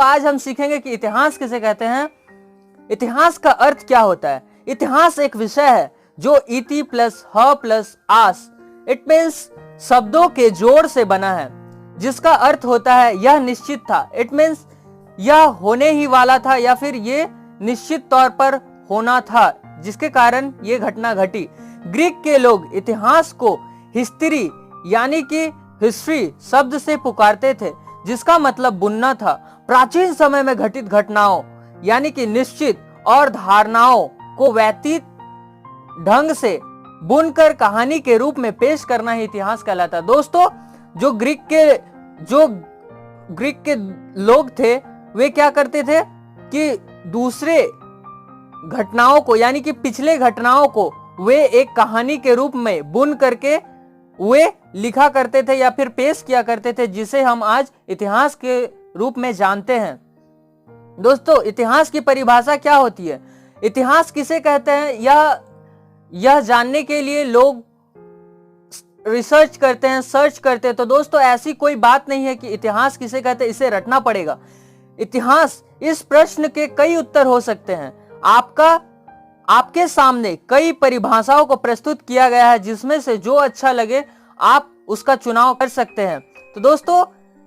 दोस्तों आज हम सीखेंगे कि इतिहास किसे कहते हैं, इतिहास का अर्थ क्या होता है। इतिहास एक विषय है जो इति प्लस ह प्लस आस, इट मीन्स शब्दों के जोड़ से बना है, जिसका अर्थ होता है यह निश्चित था, इट मीन्स यह होने ही वाला था या फिर ये निश्चित तौर पर होना था, जिसके कारण ये घटना घटी। ग्रीक के लोग इतिहास को हिस्ट्री यानी कि हिस्ट्री शब्द से पुकारते थे, जिसका मतलब बुनना था। प्राचीन समय में घटित घटनाओं यानी कि निश्चित और धारणाओं को व्यतीत ढंग से बुनकर कहानी के रूप में पेश करना ही इतिहास कहलाता। दोस्तों जो ग्रीक के लोग थे वे क्या करते थे कि दूसरे घटनाओं को यानी कि पिछले घटनाओं को वे एक कहानी के रूप में बुन करके वे लिखा करते थे या फिर पेश किया करते थे, जिसे हम आज इतिहास के रूप में जानते हैं। दोस्तों इतिहास की परिभाषा क्या होती है, इतिहास किसे कहते हैं, यह जानने के लिए लोग रिसर्च करते हैं, सर्च करते हैं। तो दोस्तों ऐसी कोई बात नहीं है कि इतिहास किसे कहते हैं, इसे रटना पड़ेगा। इतिहास इस प्रश्न के कई उत्तर हो सकते हैं। आपके सामने कई परिभाषाओं को प्रस्तुत किया गया है, जिसमें से जो अच्छा लगे आप उसका चुनाव कर सकते हैं। तो दोस्तों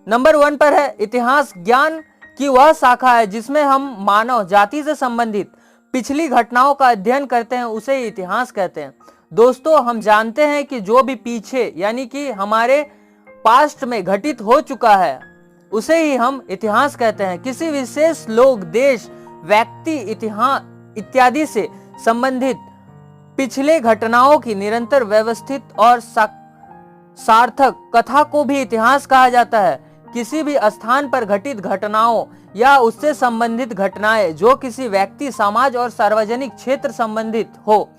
नंबर 1 पर है इतिहास ज्ञान की वह शाखा है जिसमें हम मानव जाति से संबंधित पिछली घटनाओं का अध्ययन करते हैं, उसे इतिहास कहते हैं। दोस्तों हम जानते हैं कि जो भी पीछे यानी कि हमारे पास्ट में घटित हो चुका है उसे ही हम इतिहास कहते हैं। किसी विशेष लोग, देश, व्यक्ति, इतिहास इत्यादि से संबंधित पिछले घटनाओं की निरंतर व्यवस्थित और सार्थक कथा को भी इतिहास कहा जाता है। किसी भी स्थान पर घटित घटनाओं या उससे संबंधित घटनाएं जो किसी व्यक्ति, समाज और सार्वजनिक क्षेत्र संबंधित हो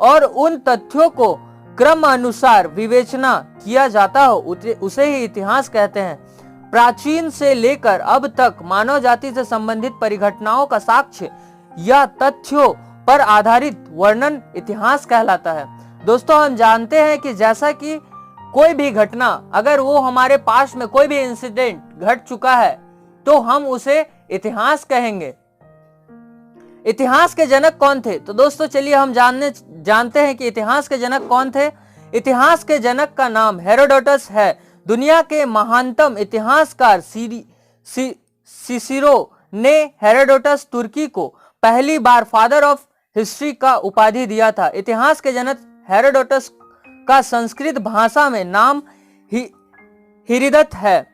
और उन तथ्यों को क्रम अनुसार विवेचना किया जाता हो, उसे ही इतिहास कहते हैं। प्राचीन से लेकर अब तक मानव जाति से संबंधित परिघटनाओं का साक्ष्य या तथ्यों पर आधारित वर्णन इतिहास कहलाता है। दोस्तों हम जानते हैं कि जैसा कि कोई भी घटना, अगर वो हमारे पास में कोई भी इंसिडेंट घट चुका है तो हम उसे इतिहास कहेंगे। इतिहास के जनक कौन थे, तो दोस्तों चलिए हम जानते हैं कि इतिहास के जनक कौन थे। इतिहास के जनक का नाम हेरोडोटस है। दुनिया के महानतम इतिहासकार सिसिरो ने हेरोडोटस तुर्की को पहली बार फादर ऑफ हिस्ट्री का उपाधि दिया था। इतिहास के जनक हेरोडोटस का संस्कृत भाषा में नाम हिरिदत है।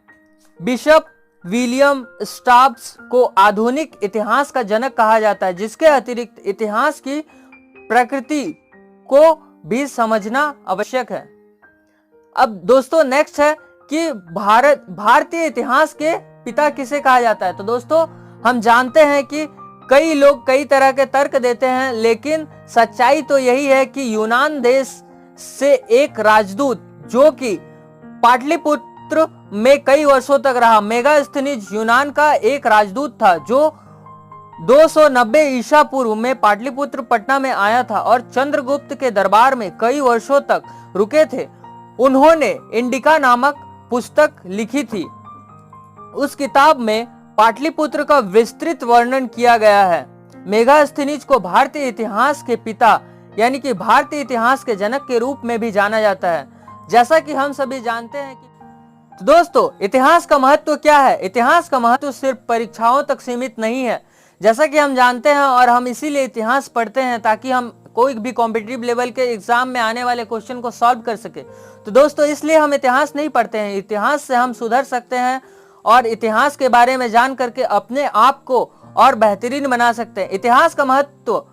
बिशप विलियम स्टाब्स को आधुनिक इतिहास का जनक कहा जाता है। जिसके अतिरिक्त इतिहास की प्रकृति को भी समझना आवश्यक है। अब दोस्तों नेक्स्ट है कि भारतीय इतिहास के पिता किसे कहा जाता है। तो दोस्तों हम जानते हैं कि कई लोग कई तरह के तर्क देते हैं, लेकिन सच्चाई तो यही है कि यूनान देश से एक राजदूत जो कि पाटलिपुत्र में कई वर्षों तक रहा, मेगास्थनीज यूनान का एक राजदूत था जो 290 ईसा पूर्व में पाटलिपुत्र पटना में आया था और चंद्रगुप्त के दरबार में कई वर्षों तक रुके थे। उन्होंने इंडिका नामक पुस्तक लिखी थी। उस किताब में पाटलिपुत्र का विस्तृत वर्णन किया गया है। मेगास्थनीज को भारतीय इतिहास के पिता यानी कि भारतीय इतिहास के जनक के रूप में भी जाना जाता है, जैसा कि हम सभी जानते हैं कि तो दोस्तों इतिहास का महत्व क्या है। इतिहास का महत्व सिर्फ परीक्षाओं तक सीमित नहीं है, जैसा कि हम जानते हैं, और हम इसीलिए इतिहास पढ़ते हैं ताकि हम कोई भी कॉम्पिटिटिव लेवल के एग्जाम में आने वाले क्वेश्चन को सॉल्व कर सके। तो दोस्तों इसलिए हम इतिहास नहीं पढ़ते हैं, इतिहास से हम सुधर सकते हैं और इतिहास के बारे में जान करके अपने आप को और बेहतरीन बना सकते हैं। इतिहास का महत्व,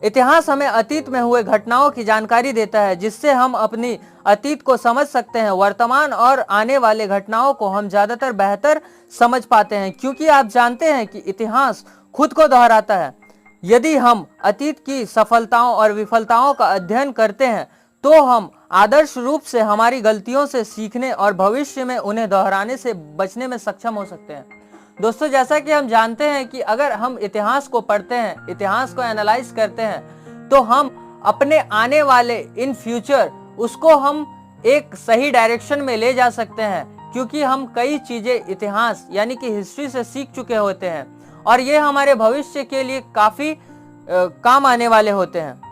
इतिहास हमें अतीत में हुए घटनाओं की जानकारी देता है, जिससे हम अपनी अतीत को समझ सकते हैं। वर्तमान और आने वाले घटनाओं को हम ज्यादातर बेहतर समझ पाते हैं, क्योंकि आप जानते हैं कि इतिहास खुद को दोहराता है। यदि हम अतीत की सफलताओं और विफलताओं का अध्ययन करते हैं तो हम आदर्श रूप से हमारी गलतियों से सीखने और भविष्य में उन्हें दोहराने से बचने में सक्षम हो सकते हैं। दोस्तों जैसा कि हम जानते हैं कि अगर हम इतिहास को पढ़ते हैं, इतिहास को एनालाइज करते हैं, तो हम अपने आने वाले इन फ्यूचर उसको हम एक सही डायरेक्शन में ले जा सकते हैं। क्योंकि हम कई चीजें इतिहास यानी कि हिस्ट्री से सीख चुके होते हैं और ये हमारे भविष्य के लिए काफी काम आने वाले होते हैं।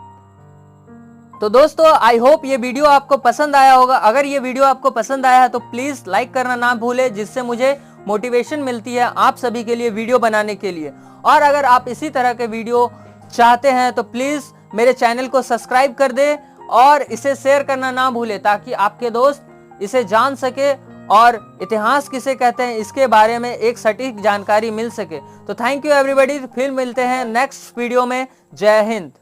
तो दोस्तों, आई होप ये वीडियो आपको पसंद आया होगा। अगर ये वीडियो आपको पसंद आया है तो प्लीज लाइक करना ना भूले, जिससे मुझे मोटिवेशन मिलती है आप सभी के लिए वीडियो बनाने के लिए। और अगर आप इसी तरह के वीडियो चाहते हैं तो प्लीज मेरे चैनल को सब्सक्राइब कर दे और इसे शेयर करना ना भूले, ताकि आपके दोस्त इसे जान सके और इतिहास किसे कहते हैं इसके बारे में एक सटीक जानकारी मिल सके। तो थैंक यू एवरीबॉडी, फिर मिलते हैं नेक्स्ट वीडियो में। जय हिंद।